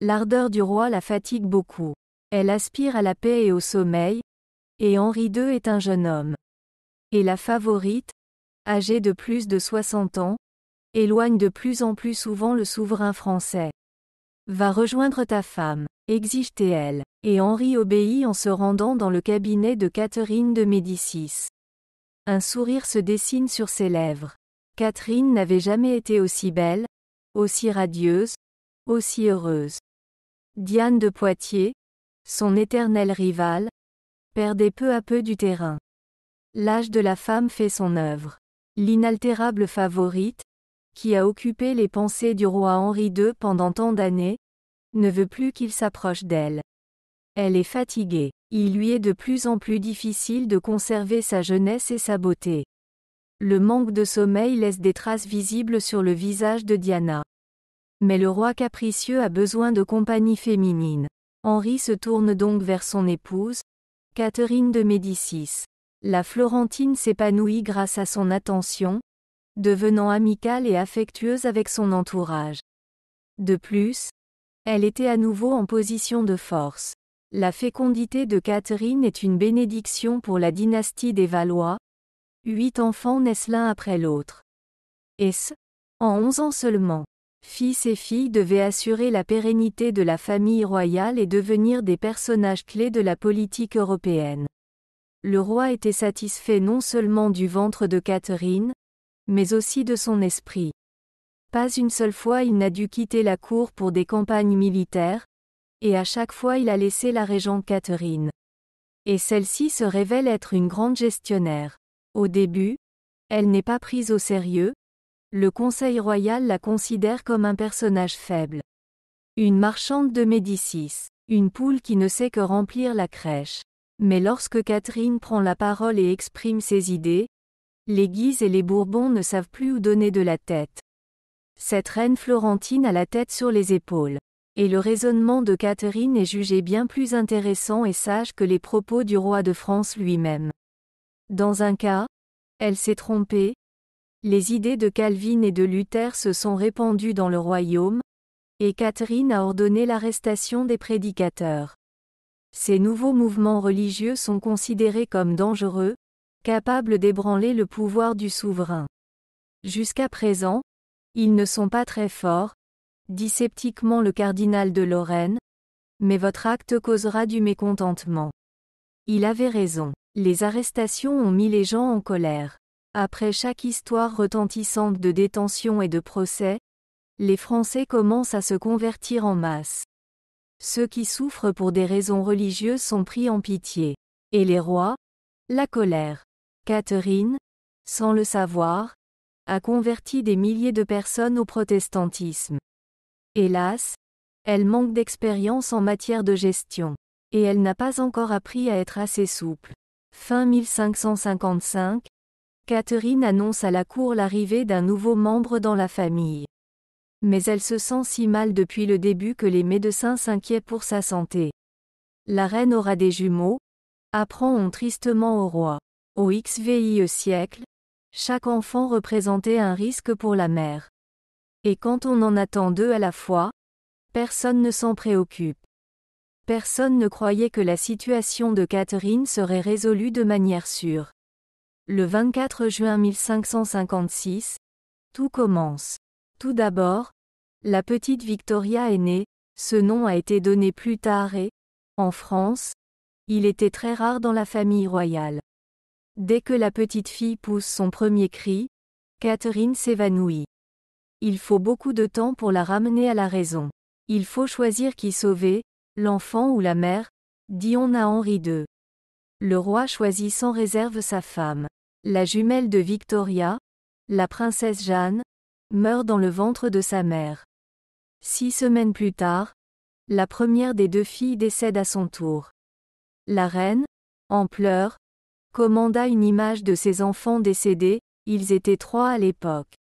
L'ardeur du roi la fatigue beaucoup. Elle aspire à la paix et au sommeil, et Henri II est un jeune homme. Et la favorite, âgée de plus de 60 ans, éloigne de plus en plus souvent le souverain français. Va rejoindre ta femme, exige-t-elle, et Henri obéit en se rendant dans le cabinet de Catherine de Médicis. Un sourire se dessine sur ses lèvres. Catherine n'avait jamais été aussi belle, aussi radieuse, aussi heureuse. Diane de Poitiers, son éternelle rivale, perdait peu à peu du terrain. L'âge de la femme fait son œuvre. L'inaltérable favorite, qui a occupé les pensées du roi Henri II pendant tant d'années, ne veut plus qu'il s'approche d'elle. Elle est fatiguée. Il lui est de plus en plus difficile de conserver sa jeunesse et sa beauté. Le manque de sommeil laisse des traces visibles sur le visage de Diana. Mais le roi capricieux a besoin de compagnie féminine. Henri se tourne donc vers son épouse, Catherine de Médicis. La Florentine s'épanouit grâce à son attention, devenant amicale et affectueuse avec son entourage. De plus, elle était à nouveau en position de force. La fécondité de Catherine est une bénédiction pour la dynastie des Valois. 8 enfants naissent l'un après l'autre. Et en 11 ans seulement. Fils et filles devaient assurer la pérennité de la famille royale et devenir des personnages clés de la politique européenne. Le roi était satisfait non seulement du ventre de Catherine, mais aussi de son esprit. Pas une seule fois il n'a dû quitter la cour pour des campagnes militaires, et à chaque fois il a laissé la régente Catherine. Et celle-ci se révèle être une grande gestionnaire. Au début, elle n'est pas prise au sérieux, le Conseil royal la considère comme un personnage faible. Une marchande de Médicis, une poule qui ne sait que remplir la crèche. Mais lorsque Catherine prend la parole et exprime ses idées, les Guises et les Bourbons ne savent plus où donner de la tête. Cette reine Florentine a la tête sur les épaules. Et le raisonnement de Catherine est jugé bien plus intéressant et sage que les propos du roi de France lui-même. Dans un cas, elle s'est trompée. Les idées de Calvin et de Luther se sont répandues dans le royaume, et Catherine a ordonné l'arrestation des prédicateurs. Ces nouveaux mouvements religieux sont considérés comme dangereux, capables d'ébranler le pouvoir du souverain. Jusqu'à présent, ils ne sont pas très forts, dit sceptiquement le cardinal de Lorraine, mais votre acte causera du mécontentement. Il avait raison. Les arrestations ont mis les gens en colère. Après chaque histoire retentissante de détention et de procès, les Français commencent à se convertir en masse. Ceux qui souffrent pour des raisons religieuses sont pris en pitié. Et les rois? La colère. Catherine, sans le savoir, a converti des milliers de personnes au protestantisme. Hélas, elle manque d'expérience en matière de gestion. Et elle n'a pas encore appris à être assez souple. Fin 1555, Catherine annonce à la cour l'arrivée d'un nouveau membre dans la famille. Mais elle se sent si mal depuis le début que les médecins s'inquiètent pour sa santé. La reine aura des jumeaux, apprend-on tristement au roi. Au XVIe siècle, chaque enfant représentait un risque pour la mère. Et quand on en attend 2 à la fois, personne ne s'en préoccupe. Personne ne croyait que la situation de Catherine serait résolue de manière sûre. Le 24 juin 1556, tout commence. Tout d'abord, la petite Victoria est née, ce nom a été donné plus tard et, en France, il était très rare dans la famille royale. Dès que la petite fille pousse son premier cri, Catherine s'évanouit. Il faut beaucoup de temps pour la ramener à la raison. Il faut choisir qui sauver, l'enfant ou la mère, dit-on à Henri II. Le roi choisit sans réserve sa femme. La jumelle de Victoria, la princesse Jeanne, meurt dans le ventre de sa mère. 6 semaines plus tard, la première des 2 filles décède à son tour. La reine, en pleurs, commanda une image de ses enfants décédés, ils étaient 3 à l'époque.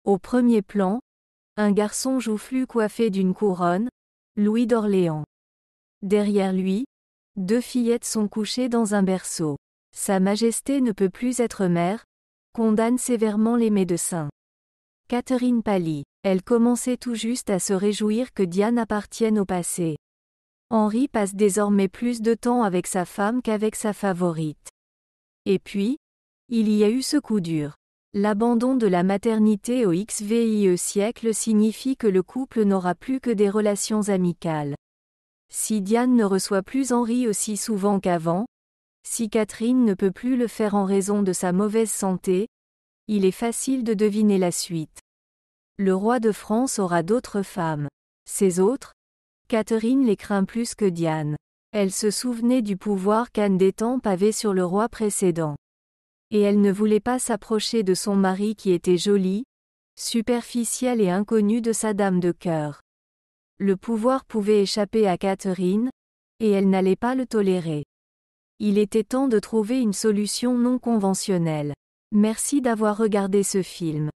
Au premier plan, un garçon joufflu coiffé d'une couronne, Louis d'Orléans. Derrière lui, 2 fillettes sont couchées dans un berceau. Sa Majesté ne peut plus être mère, condamne sévèrement les médecins. Catherine pâlit. Elle commençait tout juste à se réjouir que Diane appartienne au passé. Henri passe désormais plus de temps avec sa femme qu'avec sa favorite. Et puis, il y a eu ce coup dur. L'abandon de la maternité au XVIe siècle signifie que le couple n'aura plus que des relations amicales. Si Diane ne reçoit plus Henri aussi souvent qu'avant, si Catherine ne peut plus le faire en raison de sa mauvaise santé, il est facile de deviner la suite. Le roi de France aura d'autres femmes. Ces autres, Catherine les craint plus que Diane. Elle se souvenait du pouvoir qu'Anne d'Étampes avait sur le roi précédent. Et elle ne voulait pas s'approcher de son mari qui était joli, superficiel et inconnu de sa dame de cœur. Le pouvoir pouvait échapper à Catherine, et elle n'allait pas le tolérer. Il était temps de trouver une solution non conventionnelle. Merci d'avoir regardé ce film.